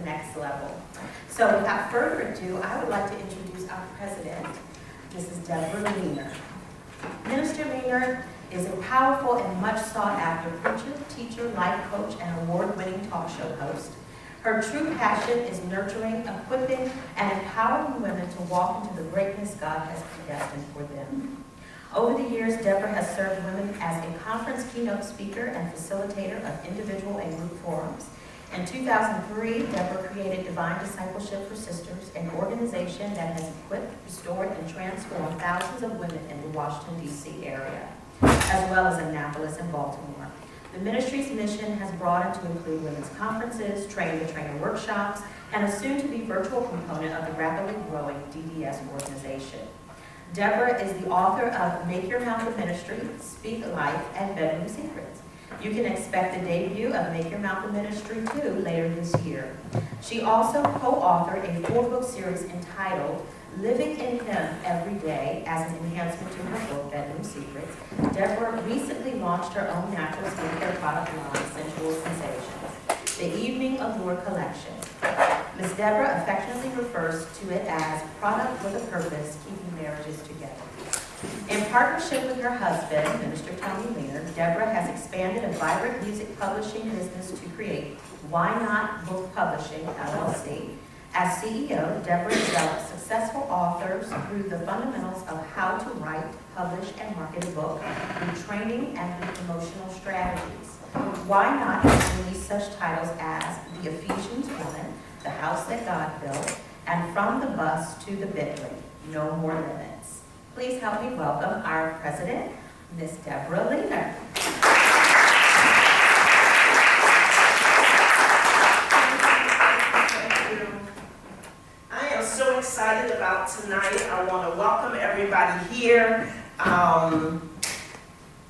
next level. So without further ado, I would like to introduce our president, Mrs. Deborah Leaner. Minister Leaner is a powerful and much sought after preacher, teacher, life coach, and award-winning talk show host. Her true passion is nurturing, equipping, and empowering women to walk into the greatness God has predestined for them. Over the years, Deborah has served women as a conference keynote speaker and facilitator of individual and group forums. In 2003, Deborah created Divine Discipleship for Sisters, an organization that has equipped, restored, and transformed thousands of women in the Washington, D.C. area, as well as Annapolis and Baltimore. The ministry's mission has broadened to include women's conferences, train-the-trainer workshops, and a soon-to-be virtual component of the rapidly growing DDS organization. Deborah is the author of Make Your Mouth a Ministry, Speak Life, and Bedroom Secrets. You can expect the debut of Make Your Mouth a Ministry 2 later this year. She also co-authored a 4-book series entitled Living in Him Every Day as an enhancement to her book, Bedroom Secrets. Deborah recently launched her own natural skincare product line, Sensual Sensations, the Evening Allure Collection. Ms. Deborah affectionately refers to it as product with a purpose, keeping marriages together. In partnership with her husband, Minister Tony Leaner, Deborah has expanded a vibrant music publishing business to create Why Not Book Publishing, LLC. As CEO, Deborah develops successful authors through the fundamentals of how to write, publish, and market a book, through training and through promotional strategies. Why Not has released such titles as The Ephesians Woman, The House That God Built, and From the Bus to the Bentley, No More Limits. Please help me welcome our president, Ms. Deborah Leaner. So excited about tonight. I want to welcome everybody here.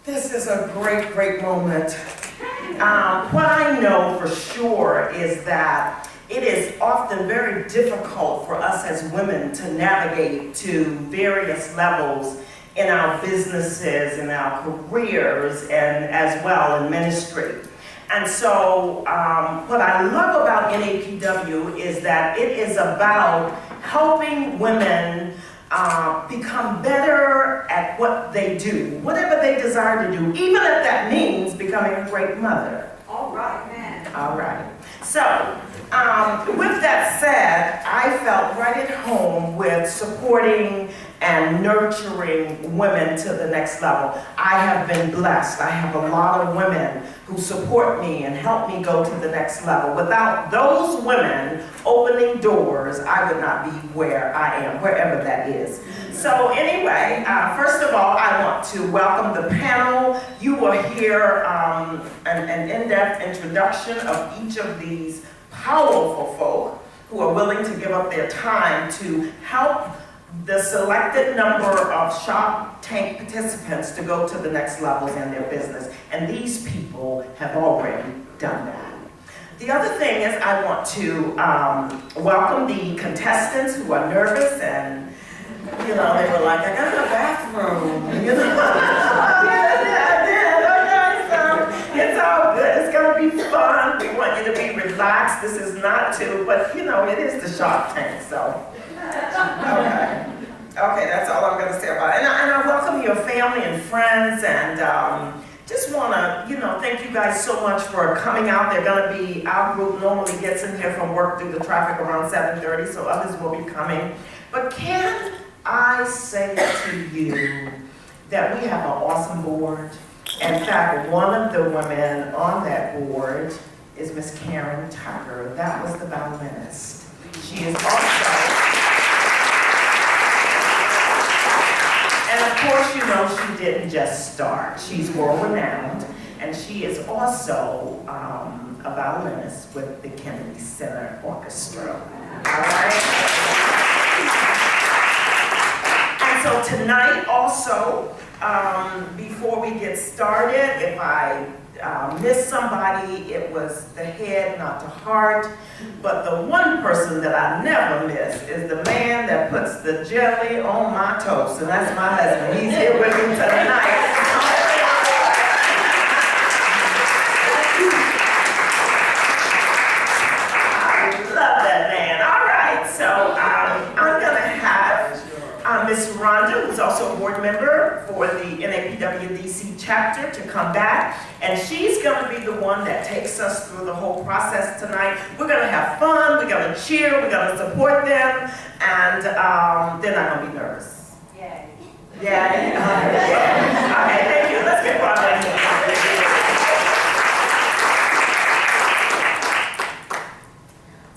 This is a great, great moment. What I know for sure is that it is often very difficult for us as women to navigate to various levels in our businesses, in our careers, and as well in ministry. And so what I love about NAPW is that it is about helping women become better at what they do, whatever they desire to do, even if that means becoming a great mother. All right, man. All right. So, with that said, I felt right at home with supporting and nurturing women to the next level. I have been blessed. I have a lot of women who support me and help me go to the next level. Without those women opening doors, I would not be where I am, wherever that is. So anyway, first of all, I want to welcome the panel. You will hear an in-depth introduction of each of these powerful folk who are willing to give up their time to help the selected number of Shark Tank participants to go to the next levels in their business. And these people have already done that. The other thing is I want to welcome the contestants who are nervous and, you know, they were like, I got a bathroom, you know. It's all good. It's going to be fun. We want you to be relaxed. This is not to, but you know, it is the Shark Tank, so. Okay, that's all I'm going to say about it. And I welcome your family and friends, and just want to, you know, thank you guys so much for coming out. They're going to be, our group normally gets in here from work through the traffic around 7:30, so others will be coming. But can I say to you that we have an awesome board? In fact, one of the women on that board is Miss Karen Tucker. That was the violinist. She is also... And of course, you know, she didn't just start. She's world-renowned, and she is also a violinist with the Kennedy Center Orchestra. All right? And so tonight also, before we get started, if I miss somebody, it was the head, not the heart. But the one person that I never miss is the man that puts the jelly on my toast, and that's my husband. He's here with me tonight. I love also a board member for the NAPWDC chapter, to come back. And she's going to be the one that takes us through the whole process tonight. We're going to have fun, we're going to cheer, we're going to support them, and they're not going to be nervous. Yay. Yeah. Okay, thank you. Let's get started.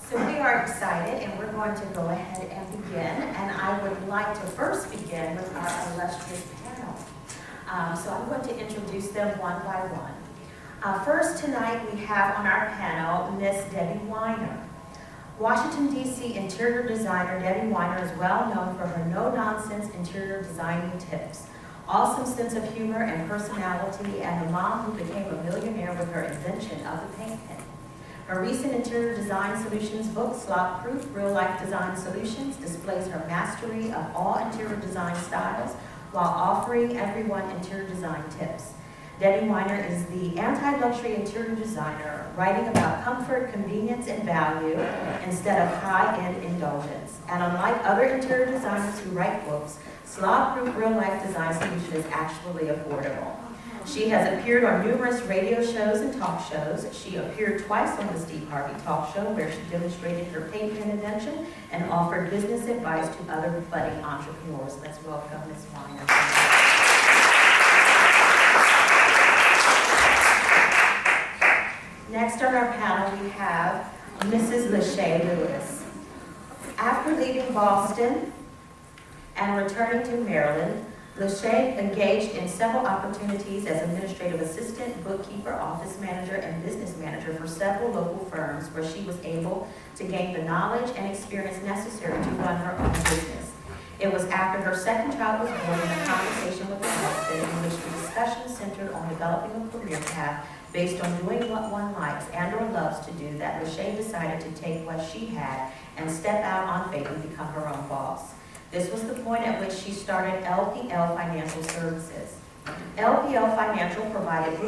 So we are excited, and we're going to go ahead and begin. And I would like to first begin with our illustrious panel. So I'm going to introduce them one by one. First tonight we have on our panel Miss Debbie Weiner. Washington, D.C. interior designer Debbie Weiner is well known for her no-nonsense interior designing tips, awesome sense of humor and personality, and the mom who became a millionaire with her invention of the paint pen. Her recent interior design solutions book, Slop Proof Real-Life Design Solutions, displays her mastery of all interior design styles while offering everyone interior design tips. Debbie Weiner is the anti-luxury interior designer, writing about comfort, convenience, and value instead of high-end indulgence. And unlike other interior designers who write books, Slop Proof Real-Life Design Solution is actually affordable. She has appeared on numerous radio shows and talk shows. She appeared twice on the Steve Harvey talk show, where she demonstrated her paint pen invention and offered business advice to other budding entrepreneurs. Let's welcome Ms. Weiner. Next on our panel, we have Mrs. Lachey Lewis. After leaving Boston and returning to Maryland, Lachey engaged in several opportunities as administrative assistant, bookkeeper, office manager, and business manager for several local firms, where she was able to gain the knowledge and experience necessary to run her own business. It was after her second child was born, in a conversation with her husband, in which the discussion centered on developing a career path based on doing what one likes and or loves to do, that Lachey decided to take what she had and step out on faith and become her own boss. This was the point at which she started LPL Financial Services. LPL Financial provided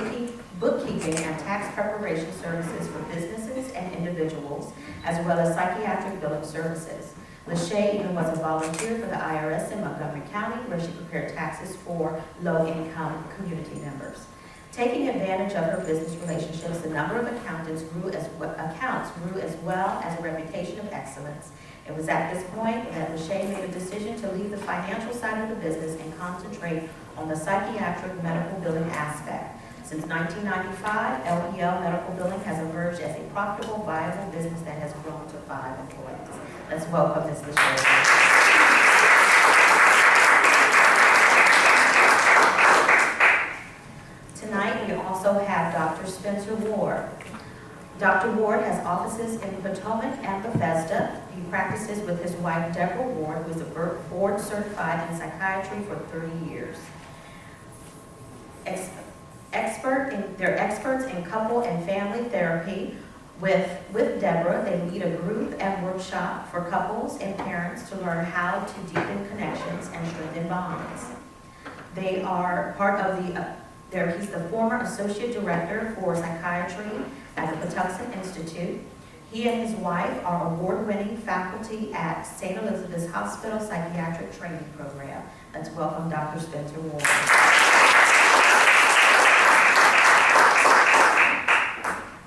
bookkeeping and tax preparation services for businesses and individuals, as well as psychiatric billing services. Lachey even was a volunteer for the IRS in Montgomery County, where she prepared taxes for low-income community members. Taking advantage of her business relationships, the number of accounts grew as well as a reputation of excellence. It was at this point that Lachey made a decision to leave the financial side of the business and concentrate on the psychiatric medical billing aspect. Since 1995, LPL Medical Billing has emerged as a profitable, viable business that has grown to 5 employees. Let's welcome Ms. Lachey. Tonight, we also have Dr. Spencer Ward. Dr. Ward has offices in Potomac and Bethesda. He practices with his wife, Deborah Ward, who is a board certified in psychiatry for 30 years. They're experts in couple and family therapy. With Deborah, they lead a group and workshop for couples and parents to learn how to deepen connections and strengthen bonds. They are part of he's the former associate director for psychiatry at the Patuxent Institute. He and his wife are award-winning faculty at St. Elizabeth's Hospital Psychiatric Training Program. Let's welcome Dr. Spencer Ward.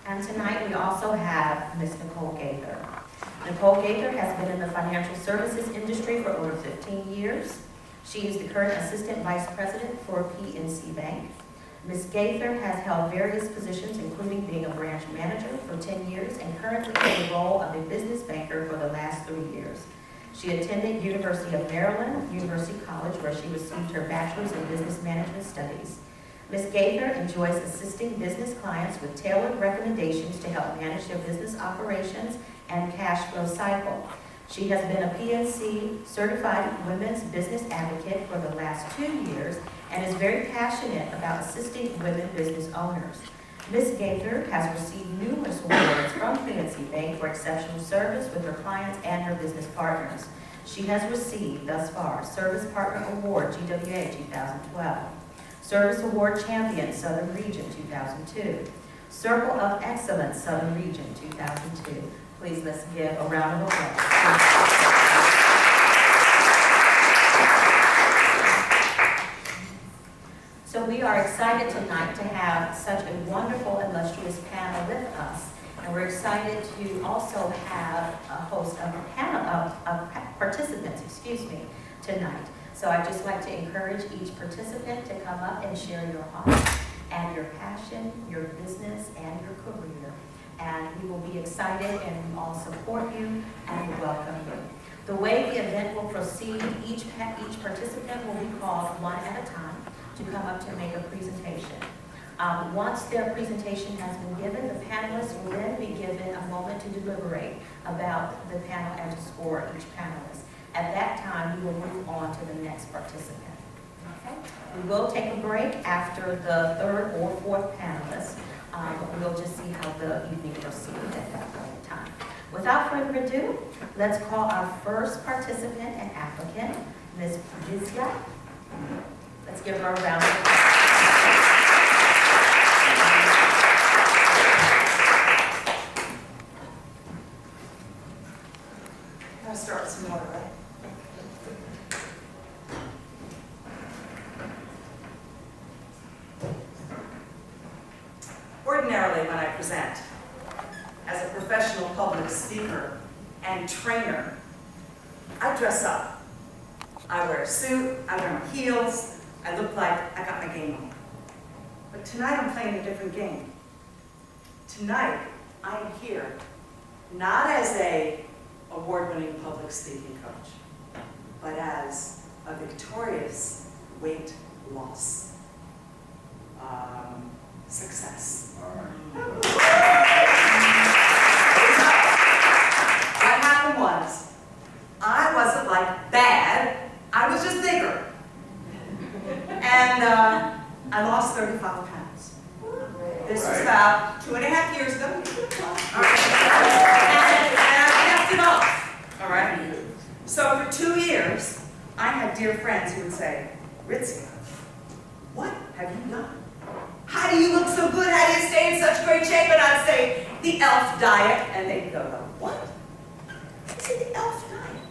And tonight we also have Ms. Nicole Gaither. Nicole Gaither has been in the financial services industry for over 15 years. She is the current assistant vice president for PNC Bank. Ms. Gaither has held various positions, including being a branch manager for 10 years and currently in the role of a business banker for the last 3 years. She attended University of Maryland, University College, where she received her bachelor's in business management studies. Ms. Gaither enjoys assisting business clients with tailored recommendations to help manage their business operations and cash flow cycle. She has been a PNC certified women's business advocate for the last 2 years and is very passionate about assisting women business owners. Ms. Gaither has received numerous awards from PNC Bank for exceptional service with her clients and her business partners. She has received thus far Service Partner Award, GWA 2012, Service Award Champion, Southern Region 2002, Circle of Excellence, Southern Region 2002. Please let's give a round of applause. excited tonight to have such a wonderful, illustrious panel with us. And we're excited to also have a host of a panel of participants, tonight. So I'd just like to encourage each participant to come up and share your heart and your passion, your business, and your career. And we will be excited and we all support you and welcome you. The way the event will proceed, each participant will be called one at a time to come up to make a presentation. Once their presentation has been given, the panelists will then be given a moment to deliberate about the panel and to score each panelist. At that time, we will move on to the next participant. Okay? We will take a break after the third or fourth panelist. We'll just see how the evening proceeds at that point in time. Without further ado, let's call our first participant and applicant, Ms. Vizia. Let's give her a round of applause. I'll start with some water, right? Ordinarily, when I present as a professional public speaker and trainer, I dress up. I wear a suit, I wear my heels, I look like I got my game on. But tonight I'm playing a different game. Tonight, I am here not as a award-winning public speaking coach, but as a victorious weight loss success. What happened was, I wasn't like bad, I was just bigger. And I lost 35 pounds. This was about 2.5 years ago. And I kept it off, all right? So for 2 years, I had dear friends who would say, Ritzy, what have you done? How do you look so good? How do you stay in such great shape? And I'd say, the ELF diet. And they'd go, what? I said, the ELF diet.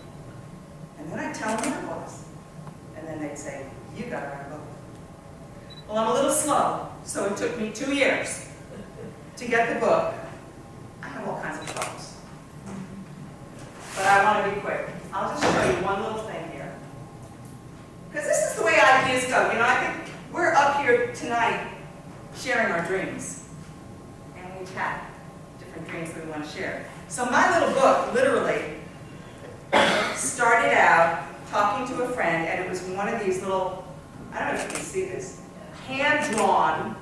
And then I'd tell them what it was. And then they'd say, you got to write a book. Well, I'm a little slow, so it took me 2 years to get the book. I have all kinds of troubles. But I want to be quick. I'll just show you one little thing here. Because this is the way ideas go. You know, I think we're up here tonight sharing our dreams. And we chat different dreams that we want to share. So my little book, literally, started out talking to a friend, and it was one of these little, I don't know if you can see this, hand-drawn,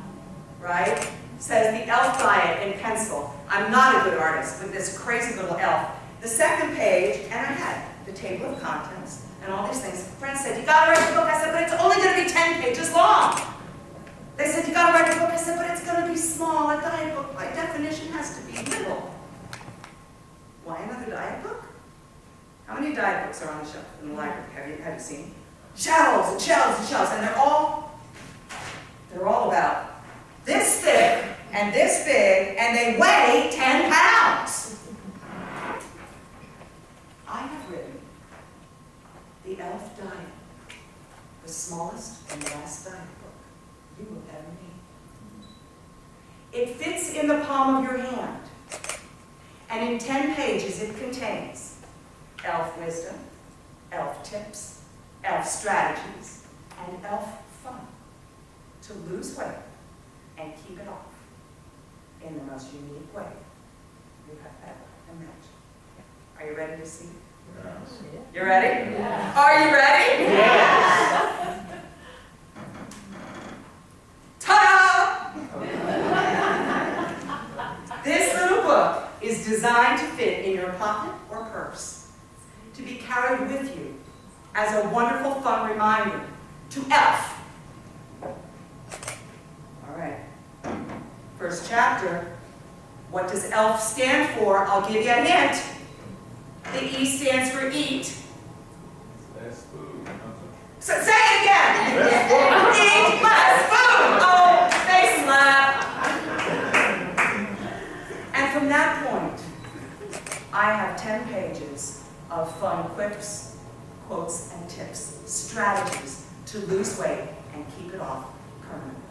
right? Says the ELF diet in pencil. I'm not a good artist with this crazy little elf. The second page, and I had the table of contents and all these things. Friends said, you gotta write the book. I said, but it's only gonna be 10 pages long. They said, you gotta write the book. I said, but it's gonna be small. A diet book, by definition, has to be little. Why another diet book? How many diet books are on the shelf in the library? Have you seen? Shelves and shelves and shelves, and they're all about this thick and this big, and they weigh 10 pounds. I have written the ELF diet, the smallest and last diet book you will ever need. It fits in the palm of your hand, and in 10 pages it contains ELF wisdom, ELF tips, ELF strategies, and ELF fun to lose weight and keep it off in the most unique way you have ever imagined. Are you ready to see? Yes. You ready? Yeah. Are you ready? Yes. Ta-da! This little book is designed to fit in your pocket or purse, to be carried with you as a wonderful, fun reminder to ELF. All right. First chapter. What does ELF stand for? I'll give you a hint. The E stands for eat. Less food. So say it again. Less food. Eat less food. Oh, face slap. And from that point, I have 10 pages of fun quips, quotes, and tips, strategies to lose weight and keep it off permanently.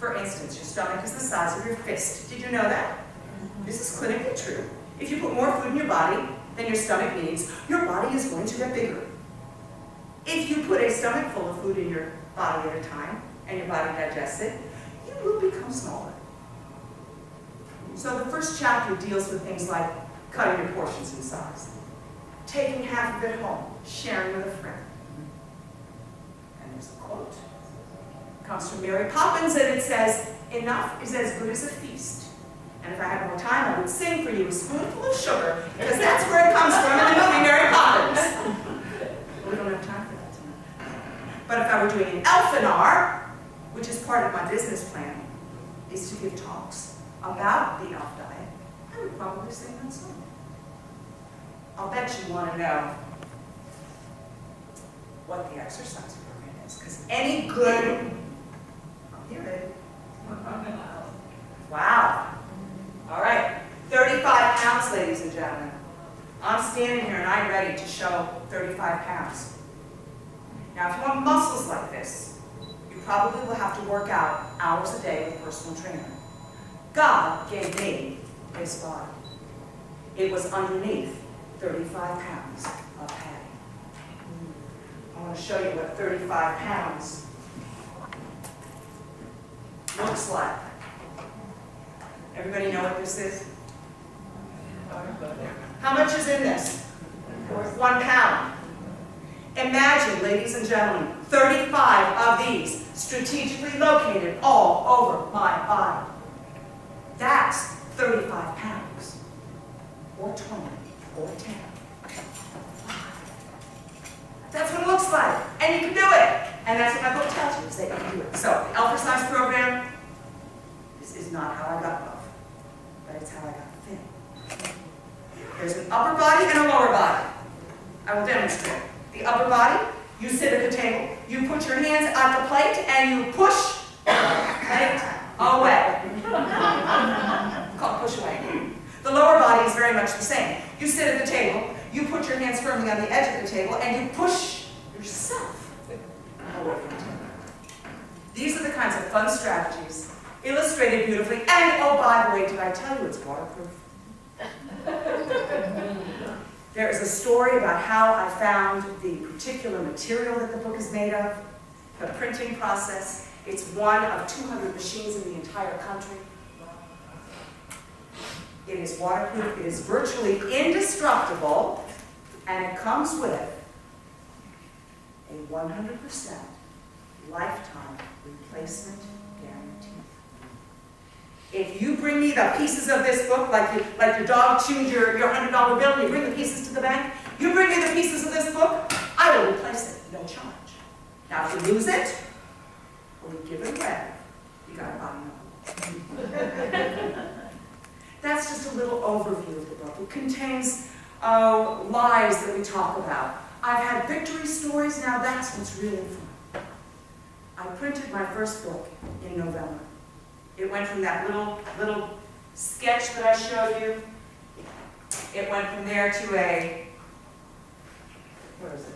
For instance, your stomach is the size of your fist. Did you know that? This is clinically true. If you put more food in your body than your stomach needs, your body is going to get bigger. If you put a stomach full of food in your body at a time, and your body digests it, you will become smaller. So the first chapter deals with things like cutting your portions in size, taking half of it home, sharing with a friend. And there's a quote. It comes from Mary Poppins, and it says, "Enough is as good as a feast." And if I had more time, I would sing for you a spoonful of sugar, because that's where it comes from in the movie Mary Poppins. We don't have time for that tonight. But if I were doing an Elfinar, which is part of my business plan, is to give talks about the elf diet, I would probably sing that song. I'll bet you want to know what the exercise program is, because any good, I'll hear it. Wow. All right, 35 pounds, ladies and gentlemen. I'm standing here and I'm ready to show 35 pounds. Now, if you want muscles like this, you probably will have to work out hours a day with a personal trainer. God gave me this body. It was underneath 35 pounds of padding. I want to show you what 35 pounds looks like. Everybody know what this is? How much is in this? 1 pound. Imagine, ladies and gentlemen, 35 of these strategically located all over my body. That's 35 pounds, or 20, or 10. That's what it looks like, and you can do it. And that's what my book tells you, is that you can do it. So, the Elfinar program, this is not how I got buff, but it's how I got thin. There's an upper body and a lower body. I will demonstrate. The upper body, you sit at the table, you put your hands at the plate, and you push the plate away. Called push away. The lower body is very much the same. You sit at the table, you put your hands firmly on the edge of the table, and you push yourself away from the table. These are the kinds of fun strategies, illustrated beautifully, and oh, by the way, did I tell you it's waterproof? There is a story about how I found the particular material that the book is made of, the printing process. It's one of 200 machines in the entire country. It is waterproof, it is virtually indestructible, and it comes with a 100% lifetime replacement guarantee. If you bring me the pieces of this book, like your dog chewed your $100 bill, and you bring the pieces to the bank, you bring me the pieces of this book, I will replace it, no charge. Now, if you lose it, or you give it away, you got to buy another. That's just a little overview of the book. It contains lies that we talk about. I've had victory stories, now that's what's really fun. I printed my first book in November. It went from that little sketch that I showed you. It went from there to a, where is it?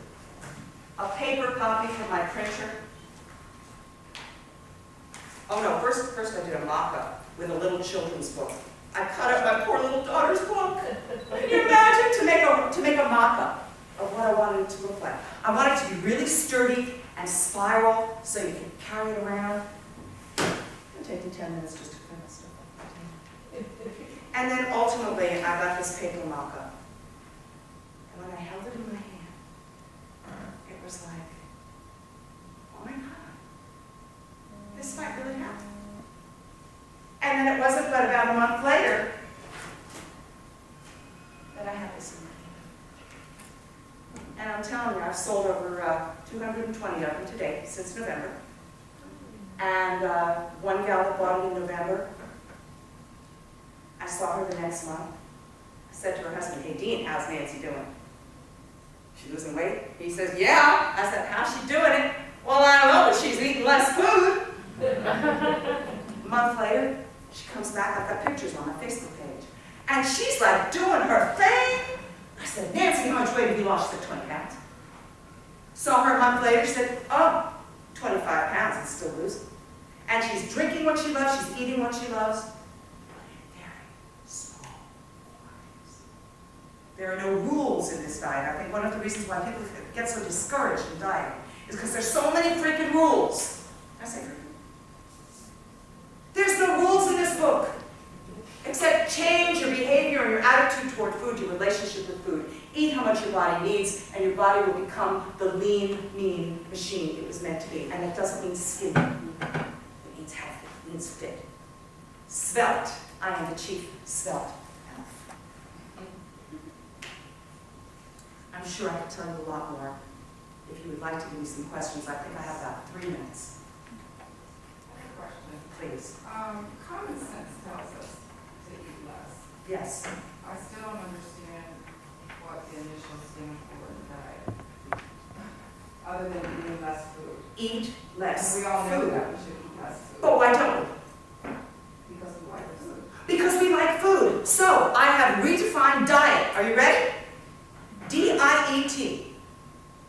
A paper copy from my printer. Oh no, first I did a mock-up with a little children's book. I cut up my poor little daughter's book. Can you imagine to make a mock-up of what I wanted it to look like? I wanted it to be really sturdy and spiral so you can carry it around. It'll take me 10 minutes just to finish stuff. And then ultimately, I got this paper mock-up. And when I held it in my hand, it was like, oh my God, this might really happen. And then it wasn't but about a month later that I had this in my hand. And I'm telling you, I've sold over 220 of them to date since November. And one gal that bought it in November, I saw her the next month. I said to her husband, hey Dean, how's Nancy doing? She losing weight? He says, yeah. I said, how's she doing it? Well, I don't know, but she's eating less food. A month later, she comes back, I've got pictures on my Facebook page. And she's like doing her thing. I said, Nancy, how much weight have you lost? She said, 20 pounds. Saw her a month later, she said, oh, 25 pounds and still losing. and she's drinking what she loves, she's eating what she loves. Very small quantities. There are no rules in this diet. I think one of the reasons why people get so discouraged in diet is because there's so many freaking rules. I say freaking. There's no rules in this book, except change your behavior and your attitude toward food, your relationship with food. Eat how much your body needs, and your body will become the lean, mean machine it was meant to be. And it doesn't mean skinny. It means healthy. It means fit. Svelte. I am the chief svelte elf. I'm sure I could tell you a lot more. If you would like to give me some questions, I think I have about 3 minutes. I have a question. Please. Common sense tells us to eat less. Yes. I still don't understand what the initials stand for in the diet, other than eating less food. Eat less And we all know food. that we should eat less food. But why don't we? Because we like food. Because we like food. So, I have redefined diet. Are you ready? DIET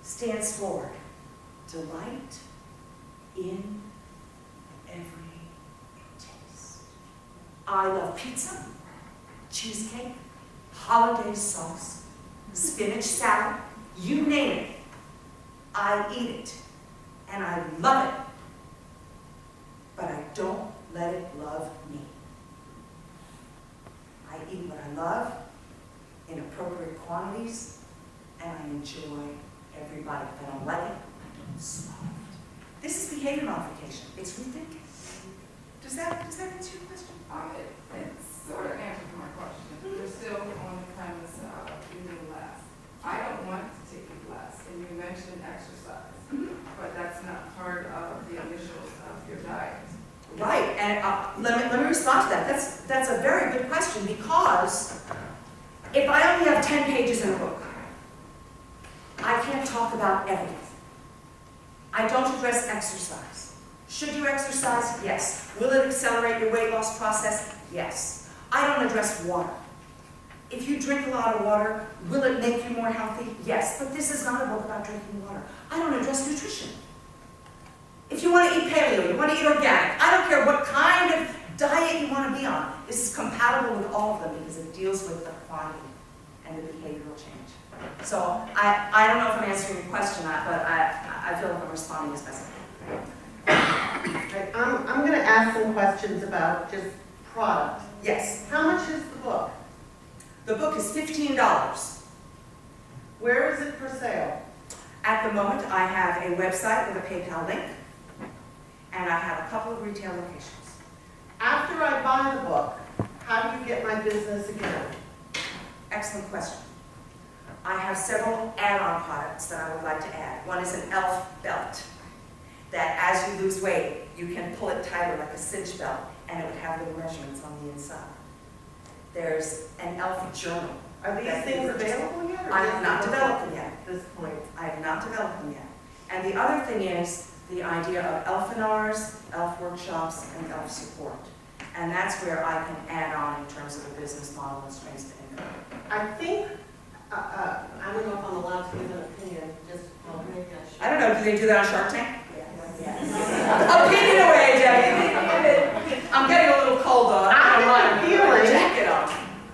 stands for delight in every taste. I love pizza, cheesecake, hollandaise sauce, spinach salad, you name it. I eat it, and I love it. But I don't let it love me. I eat what I love in appropriate quantities, and I enjoy every bite. If I don't like it, I don't swallow it. This is behavior modification. It's rethinking. Does that answer your question? It sort of answers my question. You're still on the premise of eating less. I don't want to eat less, and you mentioned exercise, but that's not part of the initials of your diet. Right, and let me respond to that. That's a very good question, because if I only have 10 pages in a book, I can't talk about everything. I don't address exercise. Should you exercise? Yes. Will it accelerate your weight loss process? Yes. I don't address water. If you drink a lot of water, will it make you more healthy? Yes. But this is not a book about drinking water. I don't address nutrition. If you want to eat paleo, you want to eat organic, I don't care what kind of diet you want to be on. This is compatible with all of them because it deals with the quantity and the behavioral change. So I don't know if I'm answering your question, but I feel like I'm responding as best I Right, I'm going to ask some questions about just product. can. Yes. How much is the book? The book is $15. Where is it for sale? At the moment, I have a website with a PayPal link, and I have a couple of retail locations. After I buy the book, how do you get my business again? Excellent question. I have several add-on products that I would like to add. One is an elf belt, that as you lose weight, you can pull it tighter like a cinch belt, and it would have little measurements on the inside. There's an elf journal. Are these things available yet? or I just have not the book developed them yet. At this point. I have not developed them yet. And the other thing is the idea of elfinars, elf workshops, and elf support. And that's where I can add on in terms of a business model and strengths to income. I think, I don't know if I'm allowed to give an opinion, just, well, maybe I should. I don't know, do they do that on Shark Tank? Yes. Opinion away, Debbie. I'm getting a little cold though. I have a feeling Jacket on.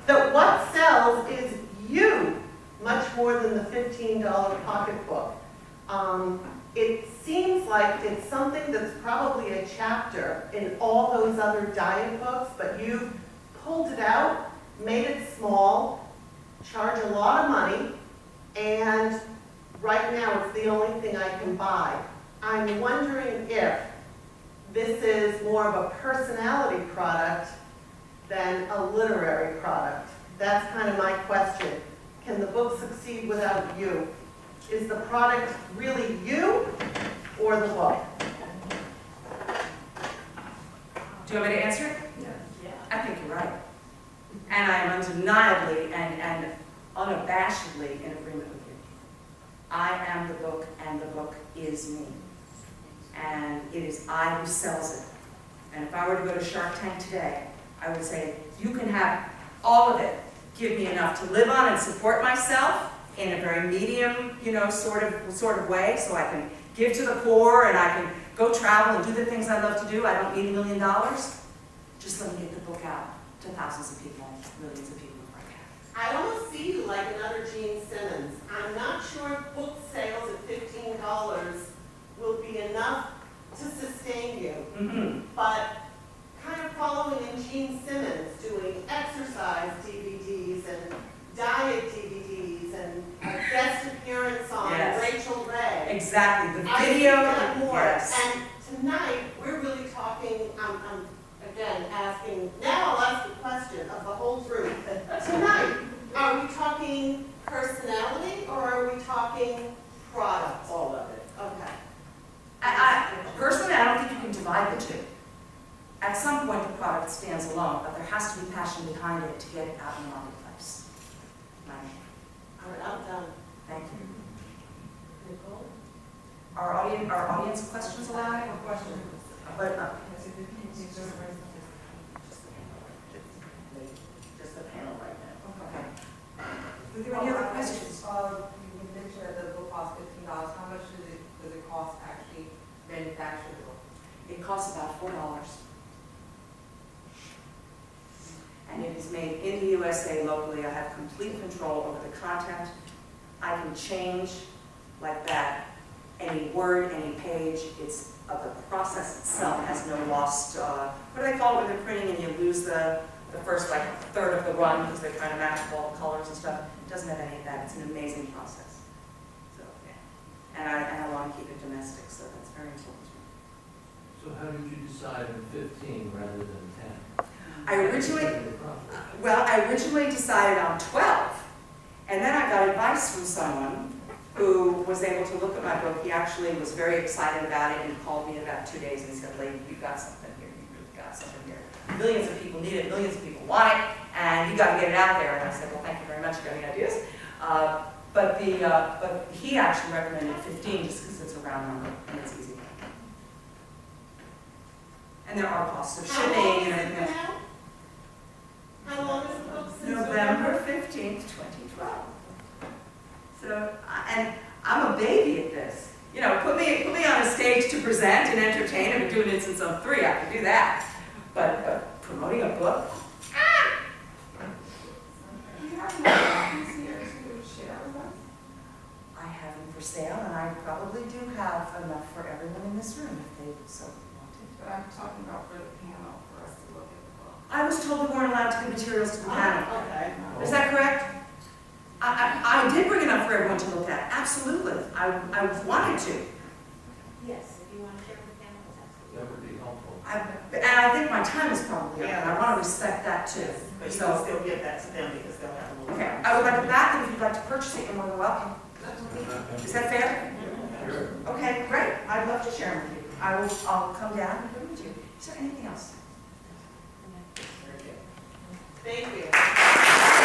that what sells is you, much more than the $15 pocketbook. It seems like it's something that's probably a chapter in all those other diet books, but you've pulled it out, made it small, charge a lot of money, and right now it's the only thing I can buy. I'm wondering if this is more of a personality product than a literary product. That's kind of my question. Can the book succeed without you? Is the product really you or the book? Do you want me to answer it? Yeah. I think you're right. And I am undeniably and unabashedly in agreement with you. I am the book, and the book is me. And it is I who sells it. And if I were to go to Shark Tank today, I would say, you can have all of it. Give me enough to live on and support myself, in a very medium, sort of way, so I can give to the poor and I can go travel and do the things I love to do. I don't need $1 million. Just let me get the book out to thousands of people, millions of people before I can. I almost see you like another Gene Simmons. I'm not sure book sales at $15 will be enough to sustain you, but kind of following in Gene Simmons, doing exercise DVDs and diet DVDs and a guest appearance on Yes. Rachel Ray. Exactly, the I see video, that more. yes. And tonight, we're really talking, I'm again asking, now I'll ask the question of the whole group. Tonight, are we talking personality or are we talking product? All of it. Okay. Personally, I don't think you can divide the two. At some point, the product stands alone, but there has to be passion behind it to get it out in the marketplace. Right. All right, I'm done. Thank you. Nicole? Our audience questions I allowed? have a question. But, Just the panel right now. okay. Were there any other questions? You mentioned that the book costs $15. How much does it cost to actually manufacture the book? It costs about $4. And it is made in the USA locally. I have complete control over the content. I can change like that any word, any page. It's the process itself has no lost, what do they call it when they're printing and you lose the first third of the run because they're trying to match up all the colors and stuff. It doesn't have any of that. It's an amazing process. So, yeah. And I want to keep it domestic, so that's very important to me. So how did you decide on 15 rather than 10? I originally decided on 12, and then I got advice from someone who was able to look at my book. He actually was very excited about it, and he called me in about 2 days and he said, "Lady, you've got something here. You really got something here. Millions of people need it. Millions of people want it, and you got to get it out there." And I said, "Well, thank you very much. Do you have any ideas?" But he actually recommended 15 just because it's a round number and it's easy. And there are costs of How long shipping has and it everything. been out? How long is the book since November 15th, 2012. So, and I'm a baby at this. Put me on a stage to present and entertain. I've been doing it since I'm 3. I can do that. But promoting a book? Do you have more copies here to share with us? I have them for sale, and I probably do have enough for everyone in this room if they so wanted. But I'm talking about for the panel, for us to look at the book. I was told we weren't allowed to give materials to the panel. Okay. Is that correct? I did bring enough for everyone to look at. Absolutely. I wanted to. Yes, if you want to share with the panel, it's absolutely. That would be helpful. And I think my time is probably up, and I want to respect that too. But you So, can still get that to them because they'll have a little. okay, I would like it back, and if you'd like to purchase it, you're more than welcome. Is that fair? Sure. Okay, great. I'd love to share them with you. I'll come down and bring them to you. Is there anything else? Thank you.